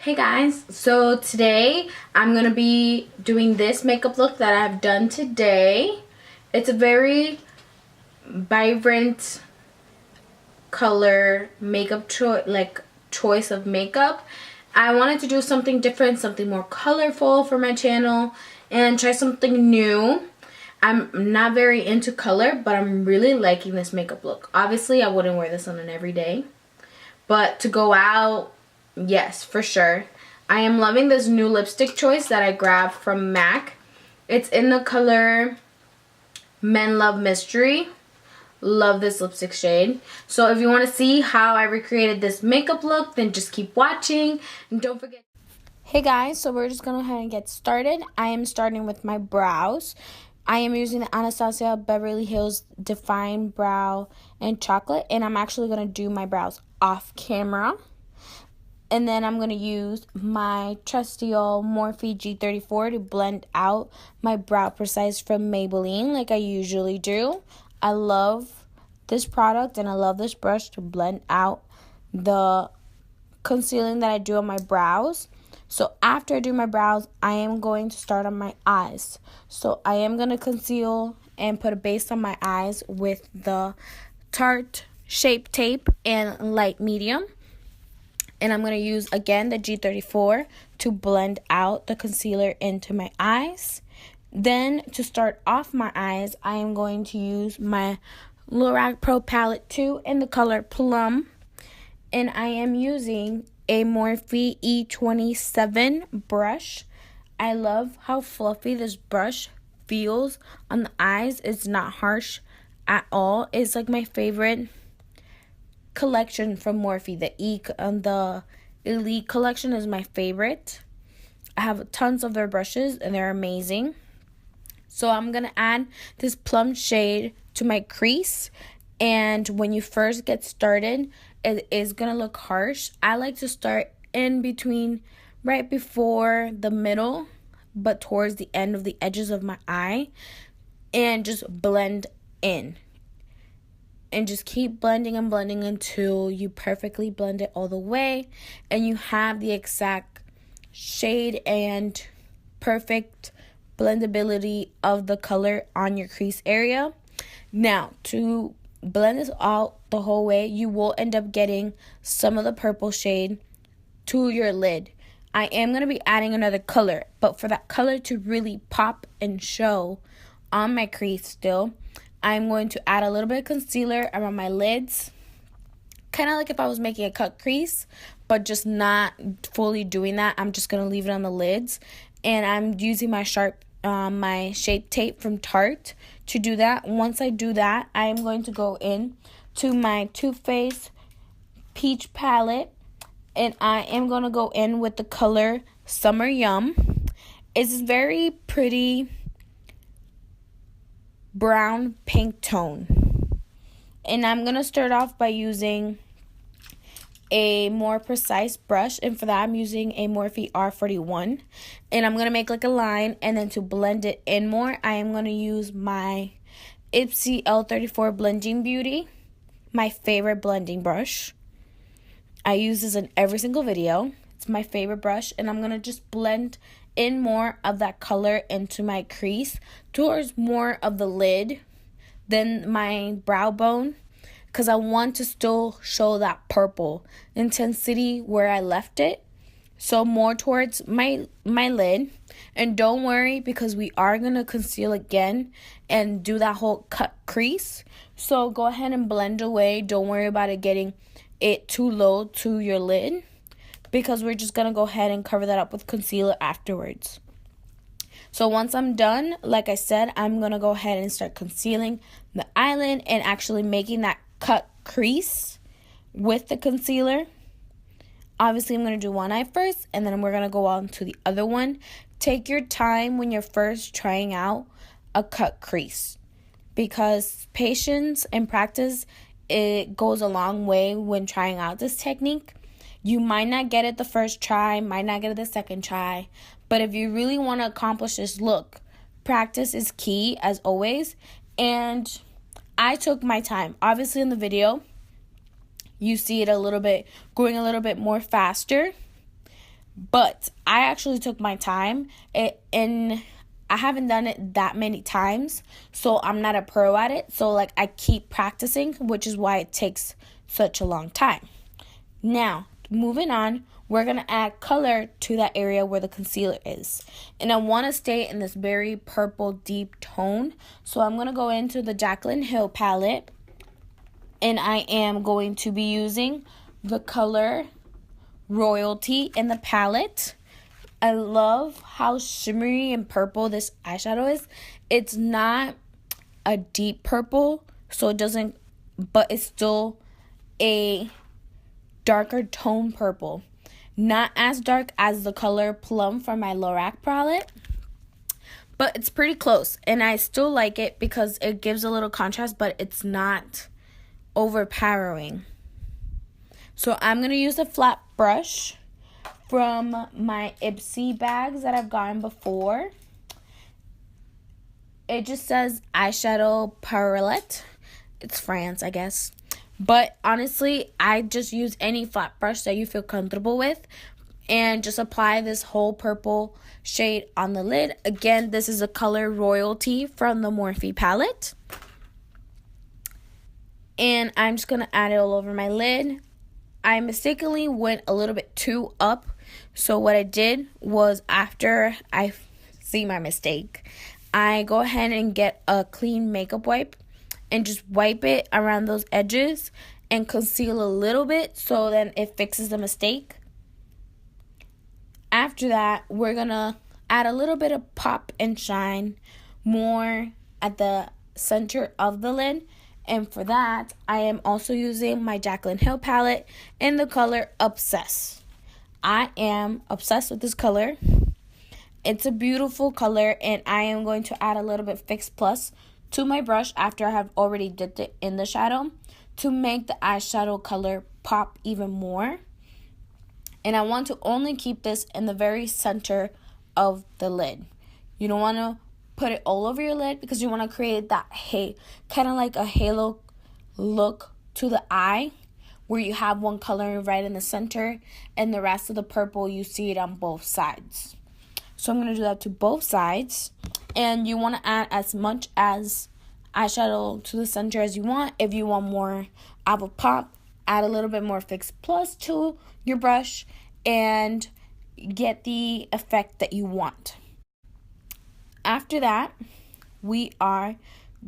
Hey guys, so today I'm going to be doing this makeup look that I've done today. It's a very vibrant color makeup choice of makeup. I wanted to do something different, something more colorful for my channel and try something new. I'm not very into color, but I'm really liking this makeup look. Obviously, I wouldn't wear this on an everyday, but to go out, yes, for sure. I am loving this new lipstick choice that I grabbed from MAC. It's in the color Men Love Mystery. Love this lipstick shade. So if you want to see how I recreated this makeup look, then just keep watching. And don't forget. Hey guys, so we're just going to go ahead and get started. I am starting with my brows. I am using the Anastasia Beverly Hills Define Brow in Chocolate. And I'm actually going to do my brows off camera. And then I'm going to use my trusty old Morphe G34 to blend out my Brow Precise from Maybelline like I usually do. I love this product and I love this brush to blend out the concealing that I do on my brows. So after I do my brows, I am going to start on my eyes. So I am going to conceal and put a base on my eyes with the Tarte Shape Tape and Light Medium. And I'm going to use, again, the G34 to blend out the concealer into my eyes. Then, to start off my eyes, I am going to use my LORAC Pro Palette 2 in the color Plum. And I am using a Morphe E27 brush. I love how fluffy this brush feels on the eyes. It's not harsh at all. It's like my favorite collection from Morphe. The Elite collection is my favorite. I have tons of their brushes and they're amazing. So I'm going to add this plum shade to my crease. And when you first get started, it is going to look harsh. I like to start in between, right before the middle, but towards the end of the edges of my eye. And just blend in. And just keep blending and blending until you perfectly blend it all the way. And you have the exact shade and perfect blendability of the color on your crease area. Now, to blend this out the whole way, you will end up getting some of the purple shade to your lid. I am going to be adding another color, but for that color to really pop and show on my crease still, I'm going to add a little bit of concealer around my lids. Kind of like if I was making a cut crease, but just not fully doing that. I'm just going to leave it on the lids. And I'm using my my Shape Tape from Tarte to do that. Once I do that, I am going to go in to my Too Faced Peach palette. And I am going to go in with the color Summer Yum. It's very pretty brown pink tone. And I'm going to start off by using a more precise brush, and for that I'm using a Morphe R41, and I'm going to make like a line, and then to blend it in more I am going to use my IPSY L34 Blending Beauty, my favorite blending brush. I use this in every single video. It's my favorite brush, and I'm going to just blend in more of that color into my crease towards more of the lid than my brow bone, because I want to still show that purple intensity where I left it. So more towards my lid. And don't worry, because we are going to conceal again and do that whole cut crease. So go ahead and blend away. Don't worry about it getting it too low to your lid, because we're just going to go ahead and cover that up with concealer afterwards. So once I'm done, like I said, I'm going to go ahead and start concealing the eyelid and actually making that cut crease with the concealer. Obviously, I'm going to do one eye first, and then we're going to go on to the other one. Take your time when you're first trying out a cut crease, because patience and practice, it goes a long way when trying out this technique. You might not get it the first try, might not get it the second try, but if you really want to accomplish this look, practice is key as always. And I took my time. Obviously in the video, you see it going a little bit more faster, But I actually took my time, and I haven't done it that many times, so I'm not a pro at it. So like I keep practicing, which is why it takes such a long time. Now, moving on, we're going to add color to that area where the concealer is. And I want to stay in this very purple deep tone. So I'm going to go into the JACKLYN Hill palette, and I am going to be using the color Royalty in the palette. I love how shimmery and purple this eyeshadow is. It's not a deep purple, so it doesn't, but it's still a darker tone purple. Not as dark as the color Plum from my LORAC palette, but it's pretty close, and I still like it because it gives a little contrast, but it's not overpowering. So I'm going to use a flat brush from my IPSY bags that I've gotten before. It just says eyeshadow palette. It's France, I guess. But honestly, I just use any flat brush that you feel comfortable with, and just apply this whole purple shade on the lid. Again, this is a color Royalty from the MORPHE palette. And I'm just going to add it all over my lid. I mistakenly went a little bit too up. So what I did was, after I see my mistake, I go ahead and get a clean makeup wipe and just wipe it around those edges and conceal a little bit so then it fixes the mistake. After that, we're going to add a little bit of pop and shine more at the center of the lid. And for that, I am also using my JACKLYN Hill palette in the color Obsess. I am obsessed with this color. It's a beautiful color, and I am going to add a little bit Fix Plus to my brush after I have already dipped it in the shadow to make the eyeshadow color pop even more. And I want to only keep this in the very center of the lid. You don't want to put it all over your lid because you want to create that kind of like a halo look to the eye, where you have one color right in the center and the rest of the purple you see it on both sides. So I'm going to do that to both sides, and you want to add as much as eyeshadow to the center as you want. If you want more of a pop, add a little bit more Fix Plus to your brush and get the effect that you want. After that, we are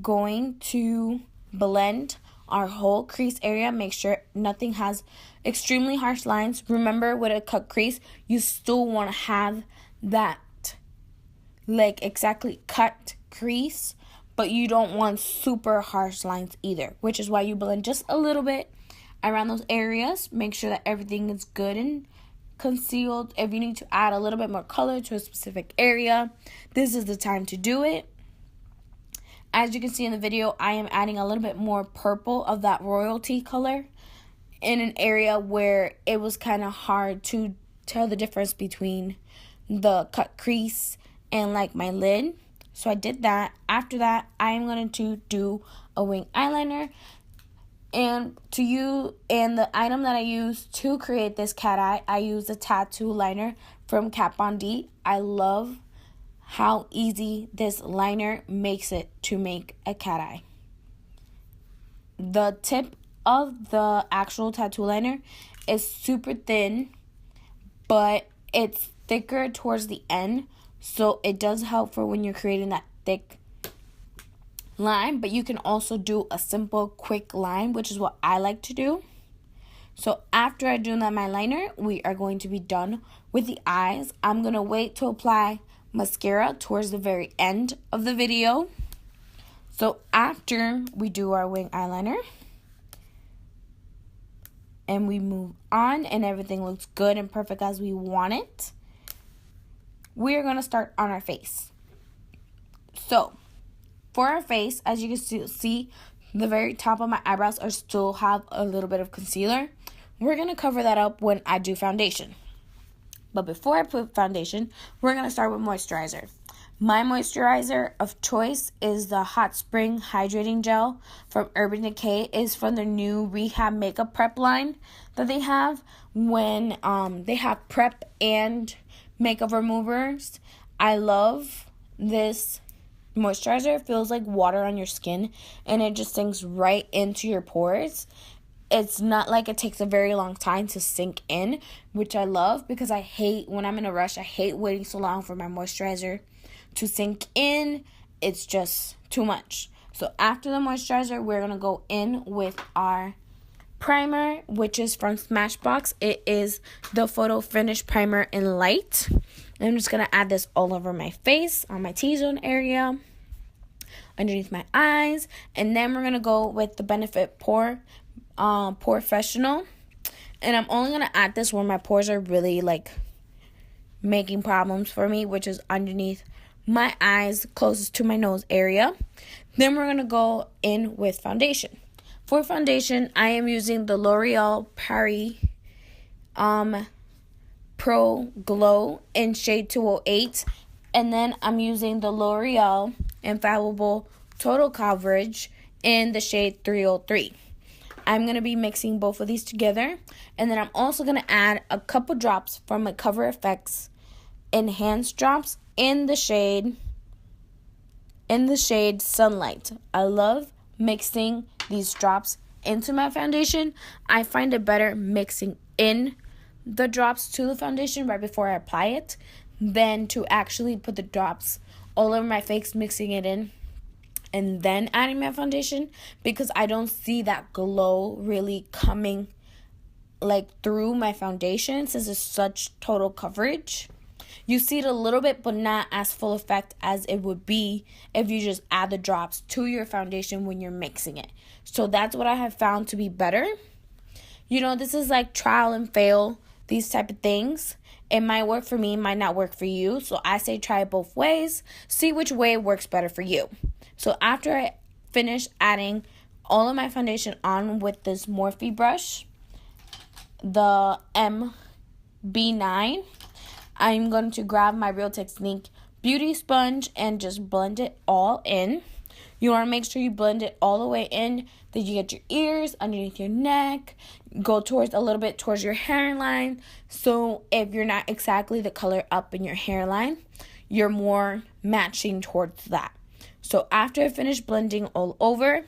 going to blend our whole crease area. Make sure nothing has extremely harsh lines. Remember, with a cut crease, you still want to have that like exactly cut crease, but you don't want super harsh lines either, which is why you blend just a little bit around those areas. Make sure that everything is good and concealed. If you need to add a little bit more color to a specific area, this is the time to do it. As you can see in the video, I am adding a little bit more purple of that Royalty color in an area where it was kind of hard to tell the difference between the cut crease and like my lid. So I did that. After that, I am going to do a wing eyeliner. And the item that I used to create this cat eye, I used a tattoo liner from Kat Von D. I love how easy this liner makes it to make a cat eye. The tip of the actual tattoo liner is super thin, but it's thicker towards the end, so it does help for when you're creating that thick line. But you can also do a simple quick line, which is what I like to do. So after I do my liner, we are going to be done with the eyes. I'm going to wait to apply mascara towards the very end of the video. So after we do our wing eyeliner and we move on and everything looks good and perfect as we want it, we're going to start on our face. So for our face, as you can see, the very top of my eyebrows are still have a little bit of concealer. We're going to cover that up when I do foundation. But before I put foundation, we're going to start with moisturizer. My moisturizer of choice is the Hot Spring Hydrating Gel from Urban Decay. It's from the new Rehab Makeup Prep line that they have. When they have prep and makeup removers. I love this moisturizer. It feels like water on your skin, and it just sinks right into your pores. It's not like it takes a very long time to sink in, which I love because I hate, when I'm in a rush, I hate waiting so long for my moisturizer to sink in. It's just too much. So after the moisturizer, we're going to go in with our primer, which is from SMASHBOX. It is the Photo Finish Primer in Light. I'm just going to add this all over my face, on my T-zone area, underneath my eyes. And then we're going to go with the Benefit POREfessional. And I'm only going to add this where my pores are really like making problems for me, which is underneath my eyes, closest to my nose area. Then we're going to go in with foundation. For foundation, I am using the L'Oreal Paris Pro Glow in shade 208. And then I'm using the L'Oreal Infallible Total Coverage in the shade 303. I'm going to be mixing both of these together. And then I'm also going to add a couple drops from my Cover FX Enhanced Drops in the shade Sunlight. I love mixing these drops into my foundation. I find it better mixing in the drops to the foundation right before I apply it than to actually put the drops all over my face, mixing it in, and then adding my foundation, because I don't see that glow really coming like through my foundation since it's such total coverage. You see it a little bit, but not as full effect as it would be if you just add the drops to your foundation when you're mixing it. So that's what I have found to be better. You know, this is like trial and fail, these type of things. It might work for me, might not work for you. So I say try it both ways. See which way works better for you. So after I finish adding all of my foundation on with this Morphe brush, the MB9, I'm going to grab my Real Technique beauty sponge and just blend it all in. You want to make sure you blend it all the way in, that you get your ears, underneath your neck, go towards a little bit towards your hairline. So if you're not exactly the color up in your hairline, you're more matching towards that. So after I finish blending all over,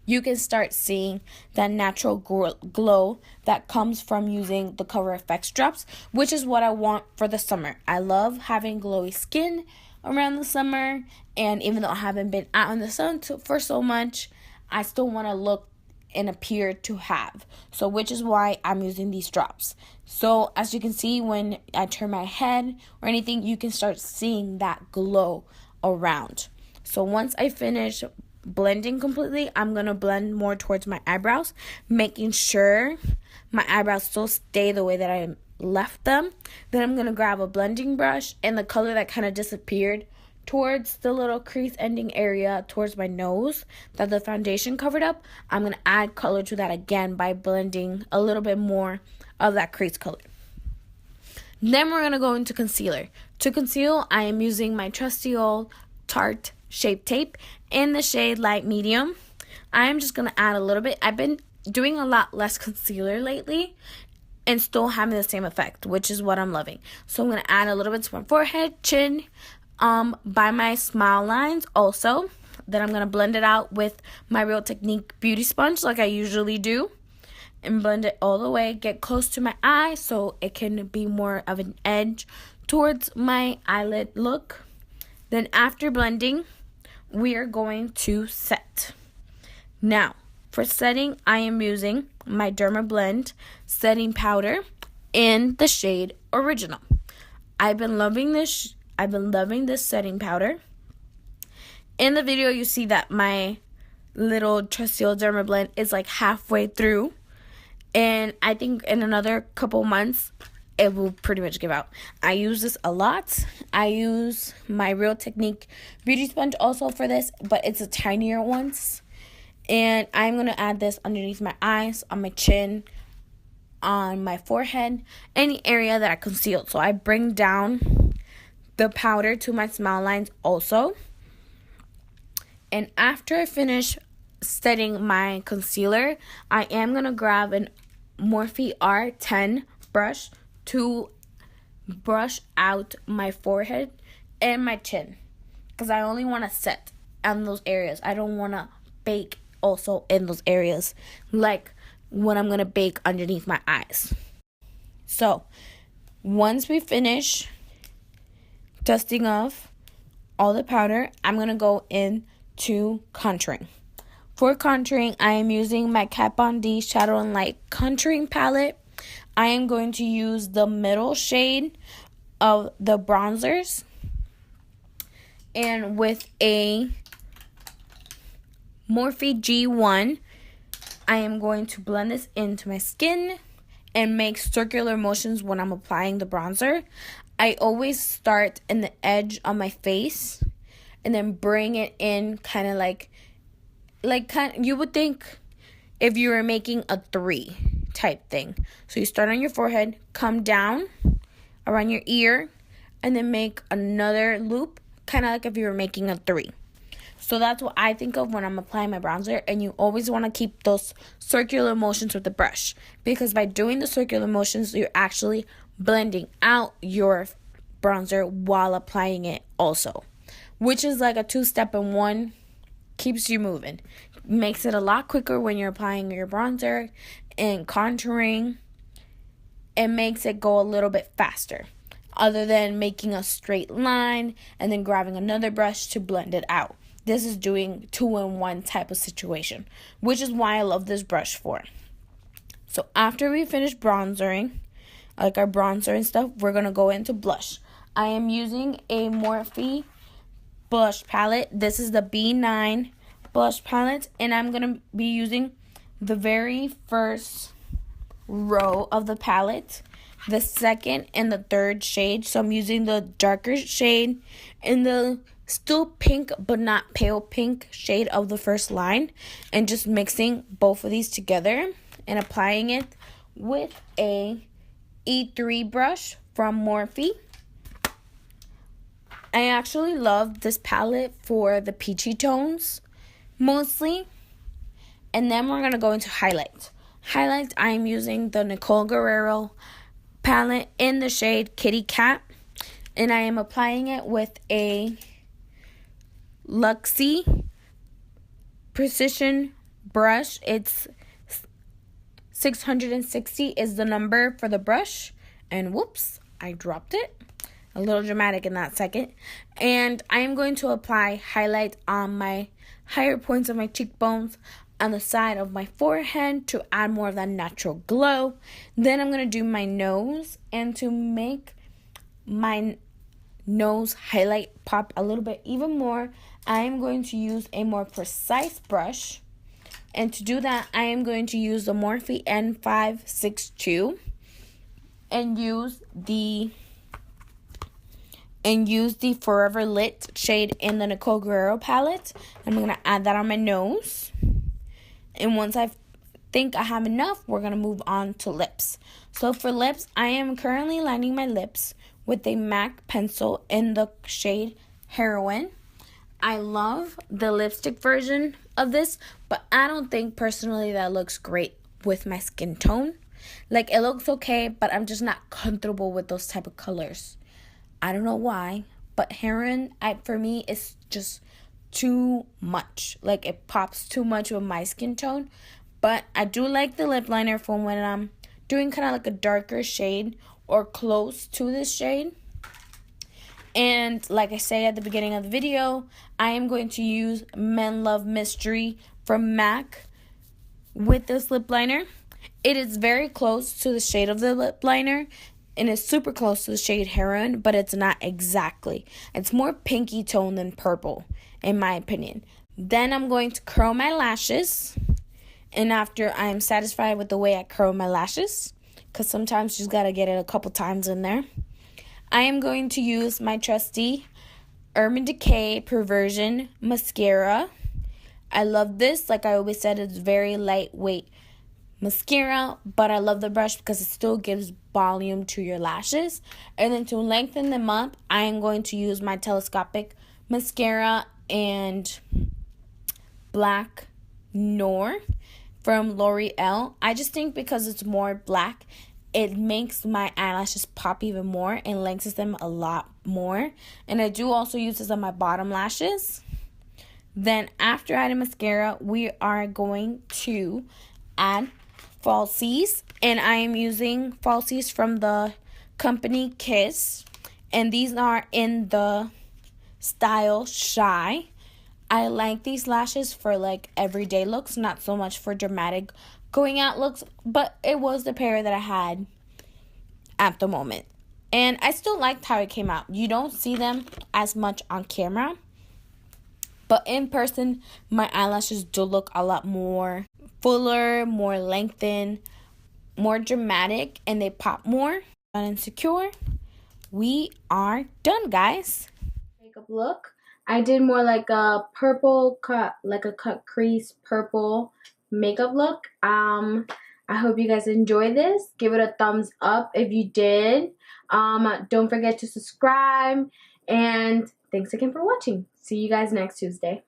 you can start seeing that natural glow that comes from using the Cover FX drops, which is what I want for the summer. I love having glowy skin around the summer, and even though I haven't been out in the sun for so much, I still want to look and appear to have. So which is why I'm using these drops. So as you can see, when I turn my head or anything, you can start seeing that glow around. So once I finish blending completely, I'm going to blend more towards my eyebrows, making sure my eyebrows still stay the way that I left them. Then I'm going to grab a blending brush, and the color that kind of disappeared towards the little crease ending area towards my nose that the foundation covered up, I'm going to add color to that again by blending a little bit more of that crease color. Then we're going to go into concealer. To conceal, I am using my trusty old Tarte Shape Tape in the shade Light Medium. I am just going to add a little bit. I've been doing a lot less concealer lately and still having the same effect, which is what I'm loving. So I'm going to add a little bit to my forehead, chin, by my smile lines also. Then I'm going to blend it out with my Real Technique beauty sponge like I usually do, and blend it all the way, get close to my eye so it can be more of an edge towards my eyelid look. Then after blending, we are going to set. Now, for setting, I am using my DERMABLEND setting powder in the shade Original. I've been loving this setting powder. In the video, you see that my little trusty old DERMABLEND is like halfway through, and I think in another couple months it will pretty much give out. I use this a lot. I use my Real Technique beauty sponge also for this, but it's a tinier ones. And I'm going to add this underneath my eyes, on my chin, on my forehead, any area that I concealed. So I bring down the powder to my smile lines also. And after I finish setting my concealer, I am going to grab an Morphe R10 brush to brush out my forehead and my chin, because I only want to set on those areas. I don't want to bake also in those areas, like when I'm going to bake underneath my eyes. So once we finish dusting off all the powder, I'm going to go into contouring. For contouring, I am using my Kat Von D Shadow and Light contouring palette. I am going to use the middle shade of the bronzers, and with a Morphe G1, I am going to blend this into my skin and make circular motions when I'm applying the bronzer. I always start in the edge of my face and then bring it in kind of like you would think if you were making a 3 type thing. So you start on your forehead, come down around your ear, and then make another loop, kind of like if you were making a 3. So that's what I think of when I'm applying my bronzer, and you always want to keep those circular motions with the brush, because by doing the circular motions, you're actually blending out your bronzer while applying it also, which is like a 2-step in one. Keeps you moving. Makes it a lot quicker when you're applying your bronzer and contouring. It makes it go a little bit faster, other than making a straight line and then grabbing another brush to blend it out. This is doing 2-in-1 type of situation, which is why I love this brush for. So after we finish bronzering, like our bronzer and stuff, we're going to go into blush. I am using a Morphe blush palette. This is the B9 blush palette, and I'm going to be using the very first row of the palette, the second and the third shade. So I'm using the darker shade and the still pink but not pale pink shade of the first line, and just mixing both of these together and applying it with a E3 brush from Morphe. I actually love this palette for the peachy tones mostly. And then we're going to go into highlight. Highlight, I am using the Nicole Guerrero palette in the shade Kitty Cat, and I am applying it with a Luxie Precision brush. It's 660 is the number for the brush, and whoops, I dropped it. A little dramatic in that second. And I am going to apply highlight on my higher points of my cheekbones, on the side of my forehead to add more of that natural glow. Then I'm going to do my nose, and to make my nose highlight pop a little bit even more, I am going to use a more precise brush. And to do that, I am going to use the Morphe N562 and use the Forever Lit shade in the Nicole Guerrero palette. I'm going to add that on my nose. And once I think I have enough, we're going to move on to lips. So for lips, I am currently lining my lips with a MAC pencil in the shade Heroin. I love the lipstick version of this, but I don't think personally that looks great with my skin tone. Like, it looks okay, but I'm just not comfortable with those type of colors. I don't know why, but Heroin, for me, is just too much. Like, it pops too much with my skin tone. But I do like the lip liner for when I'm doing kind of like a darker shade or close to this shade. And like I say at the beginning of the video, I am going to use Men Love Mystery from MAC with this lip liner. It is very close to the shade of the lip liner, and it's super close to the shade Heroin, but it's not exactly. It's more pinky tone than purple, in my opinion. Then I'm going to curl my lashes. And after I'm satisfied with the way I curl my lashes, because sometimes you just got to get it a couple times in there, I am going to use my trusty Urban Decay Perversion mascara. I love this. Like I always said, it's very lightweight mascara, but I love the brush because it still gives volume to your lashes. And then to lengthen them up, I am going to use my telescopic mascara and black NOIR from L'Oreal. I just think because it's more black, it makes my eyelashes pop even more and lengthens them a lot more. And I do also use this on my bottom lashes. Then after adding mascara, we are going to add falsies. And I am using falsies from the company Kiss. And these are in the style Shy. I like these lashes for like everyday looks, not so much for dramatic going out looks, but it was the pair that I had at the moment. And I still liked how it came out. You don't see them as much on camera, but in person, my eyelashes do look a lot more fuller, more lengthened, more dramatic, and they pop more. And insecure, we are done, guys. Makeup look. I did more like a purple cut, like a cut crease purple makeup look. I hope you guys enjoyed this. Give it a thumbs up if you did. Don't forget to subscribe. And thanks again for watching. See you guys next Tuesday.